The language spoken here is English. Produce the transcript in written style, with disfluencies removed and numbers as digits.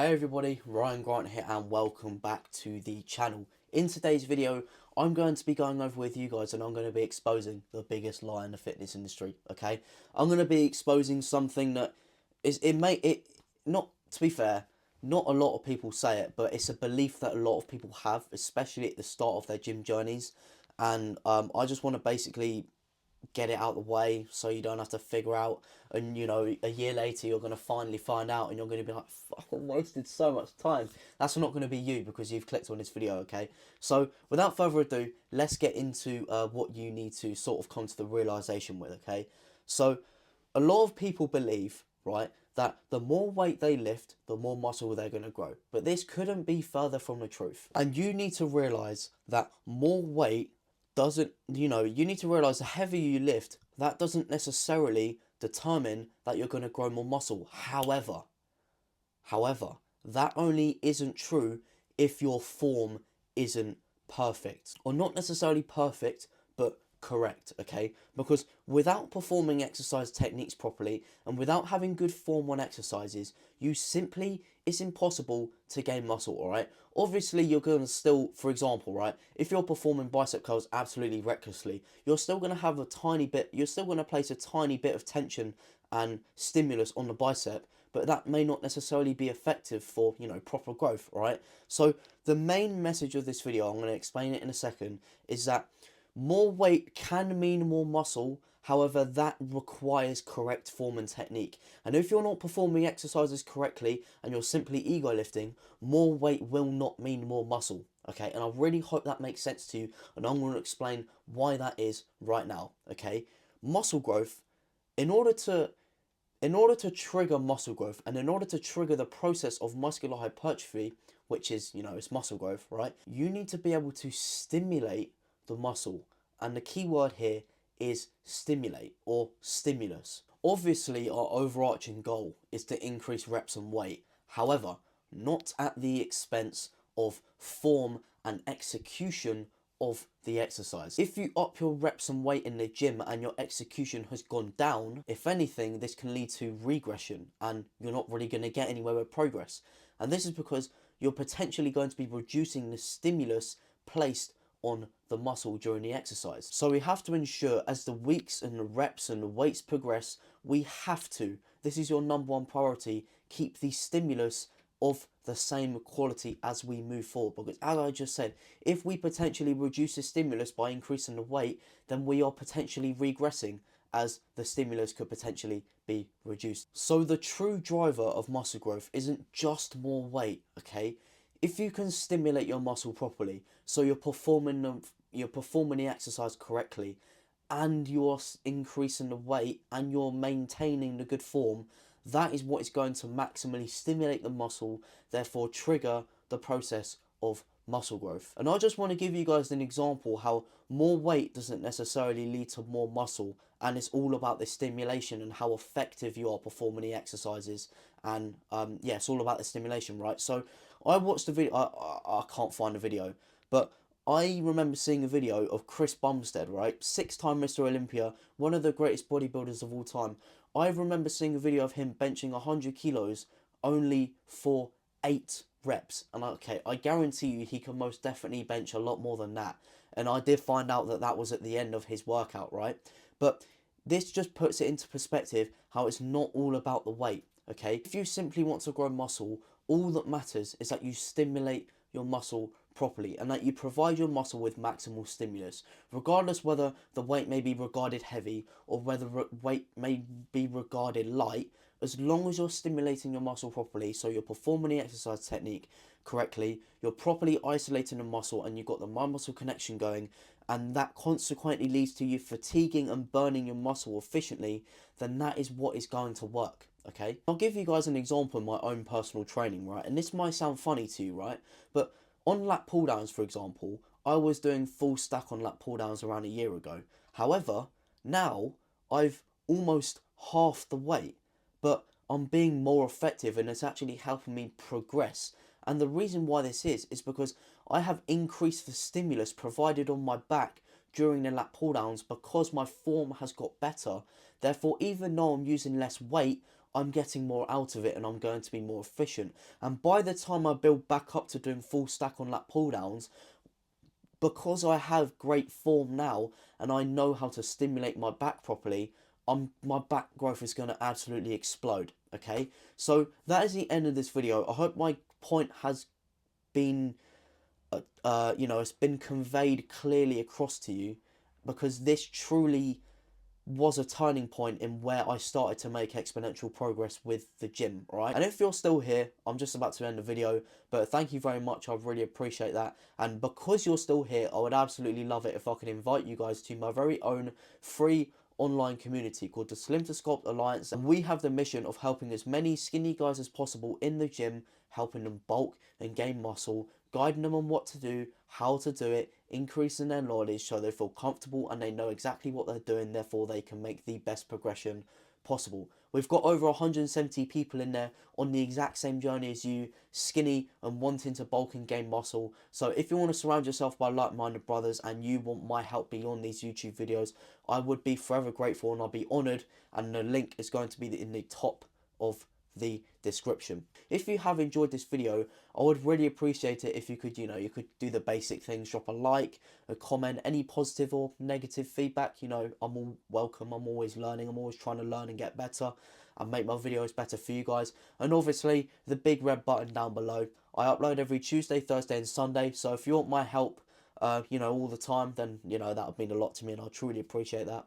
Hey everybody, Ryan Grant here and welcome back to the channel. In today's video, I'm going to be going over with you guys and I'm going to be exposing the biggest lie in the fitness industry, okay? I'm going to be exposing something that not to be fair, not a lot of people say it, but it's a belief that a lot of people have, especially at the start of their gym journeys. And I just want to basically get it out of the way so you don't have to figure out, and you know, a year later you're going to finally find out and you're going to be like, fuck, I wasted so much time. That's not going to be you because you've clicked on this video, okay? So without further ado, let's get into what you need to sort of come to the realization with, okay? So a lot of people believe, right, that the more weight they lift, the more muscle they're going to grow. But this couldn't be further from the truth. And you need to realize that more weight doesn't, you need to realize the heavier you lift, that doesn't necessarily determine that you're going to grow more muscle. However, that only isn't true if your form isn't perfect, or not necessarily perfect, but correct, okay? Because without performing exercise techniques properly and without having good form on exercises, it's impossible to gain muscle, all right? Obviously, you're going to still, for example, right, if you're performing bicep curls absolutely recklessly, you're still going to have you're still going to place a tiny bit of tension and stimulus on the bicep, but that may not necessarily be effective for, proper growth, right? So the main message of this video, I'm going to explain it in a second, is that more weight can mean more muscle. However, that requires correct form and technique. And if you're not performing exercises correctly and you're simply ego lifting, more weight will not mean more muscle. Okay, and I really hope that makes sense to you. And I'm going to explain why that is right now. Okay, muscle growth, in order to trigger muscle growth and in order to trigger the process of muscular hypertrophy, which is, it's muscle growth, right? You need to be able to stimulate the muscle, and the key word here is stimulate or stimulus. Obviously, our overarching goal is to increase reps and weight, however, not at the expense of form and execution of the exercise. If you up your reps and weight in the gym and your execution has gone down, if anything, this can lead to regression and you're not really going to get anywhere with progress. And this is because you're potentially going to be reducing the stimulus placed on the muscle during the exercise. So we have to ensure, as the weeks and the reps and the weights progress, this is your number one priority, keep the stimulus of the same quality as we move forward. Because as I just said, if we potentially reduce the stimulus by increasing the weight, then we are potentially regressing, as the stimulus could potentially be reduced. So the true driver of muscle growth isn't just more weight, okay? If you can stimulate your muscle properly, so you're performing the exercise correctly, and you're increasing the weight and you're maintaining the good form, that is what is going to maximally stimulate the muscle, therefore trigger the process of muscle growth. And I just want to give you guys an example how more weight doesn't necessarily lead to more muscle, and it's all about the stimulation and how effective you are performing the exercises. And yeah, it's all about the stimulation, right? So I watched the video. I can't find the video, but I remember seeing a video of Chris Bumstead, right? 6-time Mr. Olympia, one of the greatest bodybuilders of all time. I remember seeing a video of him benching 100 kilos only for 8 reps. And okay, I guarantee you he can most definitely bench a lot more than that. And I did find out that that was at the end of his workout, right? But this just puts it into perspective how it's not all about the weight, okay? If you simply want to grow muscle, all that matters is that you stimulate your muscle properly and that you provide your muscle with maximal stimulus, regardless whether the weight may be regarded heavy or whether weight may be regarded light. As long as you're stimulating your muscle properly, so you're performing the exercise technique correctly, you're properly isolating the muscle and you've got the mind-muscle connection going, and that consequently leads to you fatiguing and burning your muscle efficiently, then that is what is going to work, okay? I'll give you guys an example of my own personal training, right? And this might sound funny to you, right? But on lat pull downs, for example, I was doing full stack on lat pull downs around a year ago. However, now I've almost half the weight, but I'm being more effective and it's actually helping me progress. And the reason why this is because I have increased the stimulus provided on my back during the lat pull downs because my form has got better. Therefore, even though I'm using less weight, I'm getting more out of it and I'm going to be more efficient. And by the time I build back up to doing full stack on lat pull downs, because I have great form now and I know how to stimulate my back properly, my back growth is going to absolutely explode. Okay, so that is the end of this video. I hope my point has been, it's been conveyed clearly across to you, because this truly was a turning point in where I started to make exponential progress with the gym, right? And if you're still here, I'm just about to end the video, but thank you very much. I really appreciate that. And because you're still here, I would absolutely love it if I could invite you guys to my very own free online community called the SlimToSculpt Alliance. And we have the mission of helping as many skinny guys as possible in the gym, helping them bulk and gain muscle, guiding them on what to do, how to do it, increasing their knowledge so they feel comfortable and they know exactly what they're doing, therefore they can make the best progression possible. We've got over 170 people in there on the exact same journey as you, skinny and wanting to bulk and gain muscle. So if you want to surround yourself by like-minded brothers and you want my help beyond these YouTube videos, I would be forever grateful and I'll be honoured, and the link is going to be in the top of the description. If you have enjoyed this video, I would really appreciate it if you could, you could do the basic things, drop a like, a comment, any positive or negative feedback, I'm all welcome. I'm always learning. I'm always trying to learn and get better and make my videos better for you guys. And obviously the big red button down below. I upload every Tuesday, Thursday and Sunday, so if you want my help, all the time, then, that would mean a lot to me and I truly appreciate that.